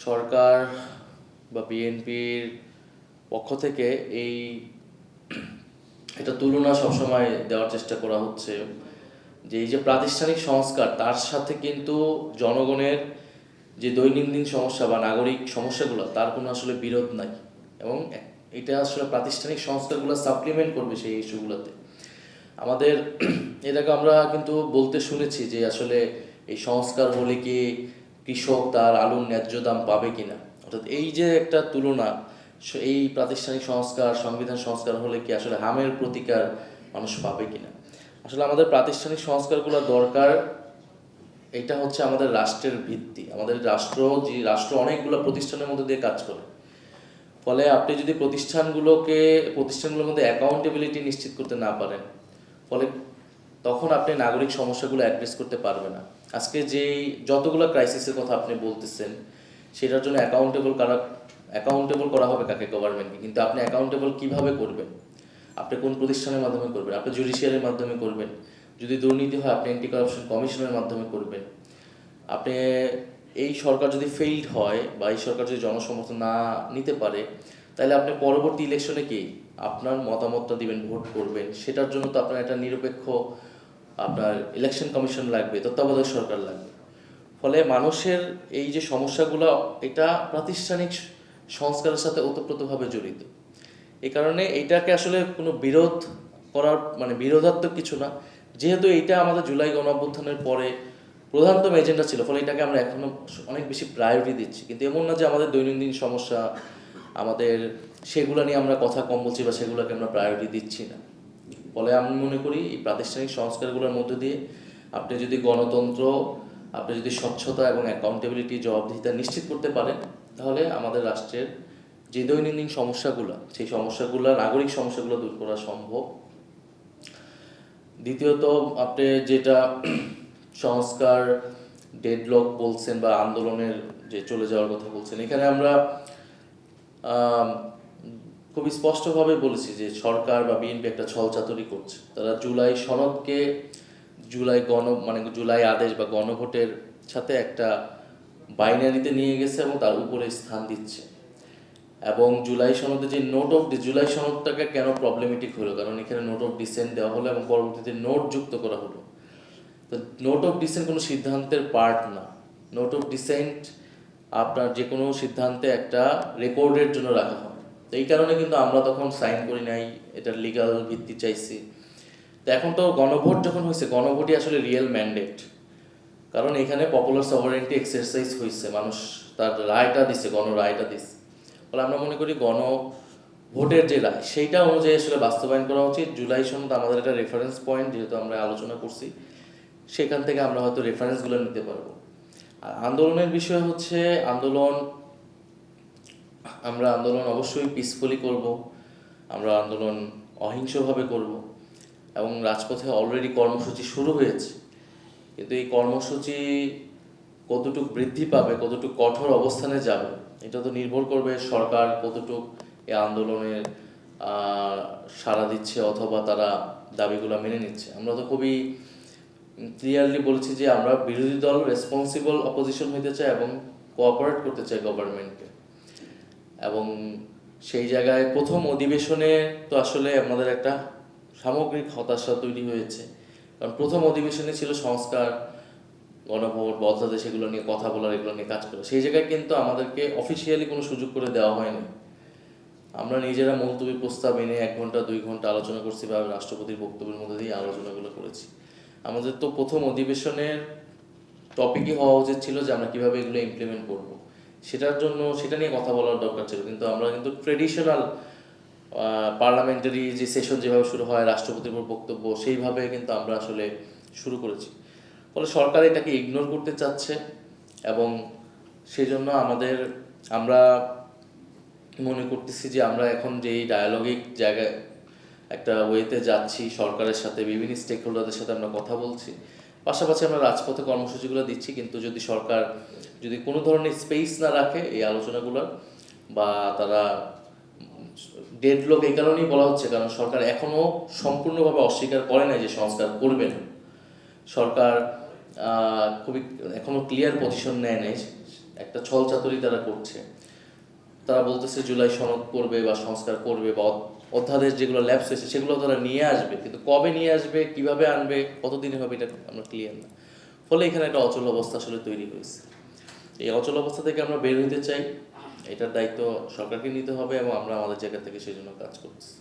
সরকার বা বিএনপির পক্ষ থেকে এটা তুলনা সবসময় দেওয়ার চেষ্টা করা হচ্ছে যে এই যে প্রাতিষ্ঠানিক সংস্কার তার সাথে কিন্তু জনগণের যে দৈনন্দিন সমস্যা বা নাগরিক সমস্যাগুলো তার কোনো আসলে বিরোধ নাই, এবং এটা আসলে প্রাতিষ্ঠানিক সংস্কারগুলো সাপ্লিমেন্ট করবে সেই ইস্যুগুলোতে। আমাদের এটাকে আমরা কিন্তু বলতে শুনেছি যে আসলে এই সংস্কার হলে কি কৃষক তার আলুর ন্যায্য দাম পাবে কিনা, অর্থাৎ এই যে একটা তুলনা, এই প্রাতিষ্ঠানিক সংস্কার সংবিধান সংস্কার হলে কি আসলে হামের প্রতিকার মানুষ পাবে কিনা। আসলে আমাদের প্রাতিষ্ঠানিক সংস্কারগুলো দরকার। এটা হচ্ছে আমাদের রাষ্ট্রের ভিত্তি। আমাদের রাষ্ট্র অনেকগুলো প্রতিষ্ঠানের মধ্যে দিয়ে কাজ করে। ফলে আপনি যদি প্রতিষ্ঠানগুলোর মধ্যে অ্যাকাউন্টেবিলিটি নিশ্চিত করতে না পারেন, ফলে তখন আপনি নাগরিক সমস্যাগুলো অ্যাড্রেস করতে পারবেন না। আজকে যতগুলো ক্রাইসিসের কথা আপনি বলতেছেন, সেটার জন্য অ্যাকাউন্টেবল করা হবে কাকে? গভর্নমেন্টকে। কিন্তু আপনি অ্যাকাউন্টেবল কিভাবে করবেন? আপনি কোন প্রতিষ্ঠানের মাধ্যমে করবেন? আপনি জুডিশিয়ারির মাধ্যমে করবেন। যদি দুর্নীতি হয় আপনি অ্যান্টি কারাপশন কমিশনের মাধ্যমে করবেন। আপনি এই সরকার যদি ফেইল্ড হয় বা এই সরকার যদি জনসমর্থন না নিতে পারে, তাহলে আপনি পরবর্তী ইলেকশনে কি আপনার মতামতটা দিবেন, ভোট করবেন? সেটার জন্য তো আপনার একটা নিরপেক্ষ আপনার ইলেকশন কমিশন লাগবে, তত্ত্বাবধায়ক সরকার লাগবে। ফলে মানুষের এই যে সমস্যাগুলো, এটা প্রাতিষ্ঠানিক সংস্কারের সাথে ওতপ্রোতভাবে জড়িত। এই কারণে এটাকে আসলে কোনো বিরোধ করার বিরোধাত্মক কিছু না। যেহেতু এইটা আমাদের জুলাই গণঅভ্যুত্থানের পরে প্রধানতম এজেন্ডা ছিল, ফলে এটাকে আমরা এখনো অনেক বেশি প্রায়োরিটি দিচ্ছি। কিন্তু এমন না যে আমাদের দৈনন্দিন সমস্যা আমাদের সেগুলো নিয়ে আমরা কথা কম বলছি বা সেগুলোকে আমরা প্রায়োরিটি দিচ্ছি না। ফলে আমি মনে করি এই প্রাতিষ্ঠানিক সংস্কারগুলোর মধ্যে দিয়ে আপনি যদি গণতন্ত্র, আপনি যদি স্বচ্ছতা এবং অ্যাকাউন্টেবিলিটি, জবাবদিহিতা নিশ্চিত করতে পারেন, তাহলে আমাদের রাষ্ট্রের যে দৈনন্দিন সমস্যাগুলো, সেই সমস্যাগুলো, নাগরিক সমস্যাগুলো দূর করা সম্ভব। দ্বিতীয়ত, আপনি যেটা সংস্কার ডেডলক বলছেন বা আন্দোলনের যে চলে যাওয়ার কথা বলছেন, এখানে আমরা খুবই স্পষ্টভাবে বলেছি যে সরকার বা বিএনপি একটা ছলচাতুরি করছে। তারা জুলাই সনদকে জুলাই আদেশ বা গণভোটের সাথে একটা বাইনারিতে নিয়ে গেছে এবং তার উপরে স্থান দিচ্ছে। এবং জুলাই সনদটাকে কেন প্রবলেমেটিক হলো, কারণ এখানে নোট অফ ডিসেন্ট দেওয়া হলো এবং পরবর্তীতে নোট যুক্ত করা হলো। তো নোট অফ ডিসেন্ট কোনো সিদ্ধান্তের পার্ট না। নোট অফ ডিসেন্ট আপনার যে কোনো সিদ্ধান্তে একটা রেকর্ডের জন্য রাখা হয়। তো এই কারণে কিন্তু আমরা তখন সাইন করি নাই, এটার লিগাল ভিত্তি চাইছি। তো এখন তো গণভোট যখন হয়েছে, গণভোটই আসলে রিয়েল ম্যান্ডেট, কারণ এখানে পপুলার সভারেন্টি এক্সারসাইজ হয়েছে, মানুষ তার রায়টা দিচ্ছে, গণরায়টা দিচ্ছে। ফলে আমরা মনে করি গণভোটের যে রায়, সেইটা অনুযায়ী আসলে বাস্তবায়ন করা উচিত। জুলাই সনদ আমাদের একটা রেফারেন্স পয়েন্ট, যেহেতু আমরা আলোচনা করছি, সেখান থেকে আমরা হয়তো রেফারেন্সগুলো নিতে পারবো। আর আন্দোলনের বিষয় হচ্ছে, আমরা আন্দোলন অবশ্যই পিসফুলি করব। আমরা আন্দোলন অহিংসভাবে করব এবং রাজপথে অলরেডি কর্মসূচি শুরু হয়েছে। কিন্তু এই কর্মসূচি কতটুকু বৃদ্ধি পাবে, কতটুকু কঠোর অবস্থানে যাবে, এটা তো নির্ভর করবে সরকার কতটুকু এই আন্দোলনের সাড়া দিচ্ছে অথবা তারা দাবিগুলো মেনে নিচ্ছে। আমরা তো খুবই ক্লিয়ারলি বলেছি যে আমরা বিরোধী দল রেসপন্সিবল অপোজিশন হইতে চাই এবং কোঅপারেট করতে চাই গভর্নমেন্টকে। এবং সেই জায়গায় প্রথম অধিবেশনে তো আসলে আমাদের একটা সামগ্রিক হতাশা তৈরি হয়েছে, কারণ প্রথম অধিবেশনে ছিল সংস্কার, গণভোট, বদলাদেশ, এগুলো নিয়ে কথা বলার, এগুলো নিয়ে কাজ করা। সেই জায়গায় কিন্তু আমাদেরকে অফিসিয়ালি কোনো সুযোগ করে দেওয়া হয়নি। আমরা নিজেরা মুলতবি প্রস্তাব এনে 1 ঘন্টা 2 ঘন্টা আলোচনা করছি বা রাষ্ট্রপতির বক্তব্যের মধ্যে দিয়ে আলোচনাগুলো করেছি। আমাদের তো প্রথম অধিবেশনের টপিকই হওয়া উচিত ছিল যে আমরা কীভাবে এগুলো ইমপ্লিমেন্ট করব, সেটা নিয়ে কথা বলার দরকার ছিল। কিন্তু আমরা কিন্তু ট্রেডিশনাল পার্লামেন্টারি যে সেশন যেভাবে শুরু হয়, রাষ্ট্রপতির উপর বক্তব্য, সেইভাবে কিন্তু আমরা আসলে শুরু করেছি। ফলে সরকার এটাকে ইগনোর করতে চাচ্ছে এবং সেই জন্য আমরা মনে করতেছি যে আমরা এখন যেই ডায়ালগিক জায়গায় একটা ওয়েতে যাচ্ছি, সরকারের সাথে বিভিন্ন স্টেক হোল্ডারদের সাথে আমরা কথা বলছি, পাশাপাশি আমরা রাজপথে কর্মসূচিগুলো দিচ্ছি। কিন্তু যদি সরকার কোনো ধরনের স্পেস না রাখে এই আলোচনাগুলোর, বা তারা ডেডলক এই কারণেই বলা হচ্ছে কারণ সরকার এখনও সম্পূর্ণভাবে অস্বীকার করে নাই যে সংস্কার করবে না। সরকার খুবই এখনও ক্লিয়ার পজিশন নেয় নাই একটা ছলচাতুরি তারা করছে। তারা বলতেছে জুলাই সনদ করবে বা সংস্কার করবে বা অধ্যাদেশ যেগুলো ল্যাপস হয়েছে সেগুলো তারা নিয়ে আসবে, কিন্তু কবে নিয়ে আসবে, কিভাবে আনবে, কতদিনে হবে, এটা আমরা ক্লিয়ার না। ফলে এখানে একটা অচল অবস্থা আসলে তৈরি হয়েছে। এই অচল অবস্থা থেকে আমরা বের হইতে চাই, এটার দায়িত্ব সরকারকে নিতে হবে এবং আমরা আমাদের জায়গা থেকে সেই জন্য কাজ করছি।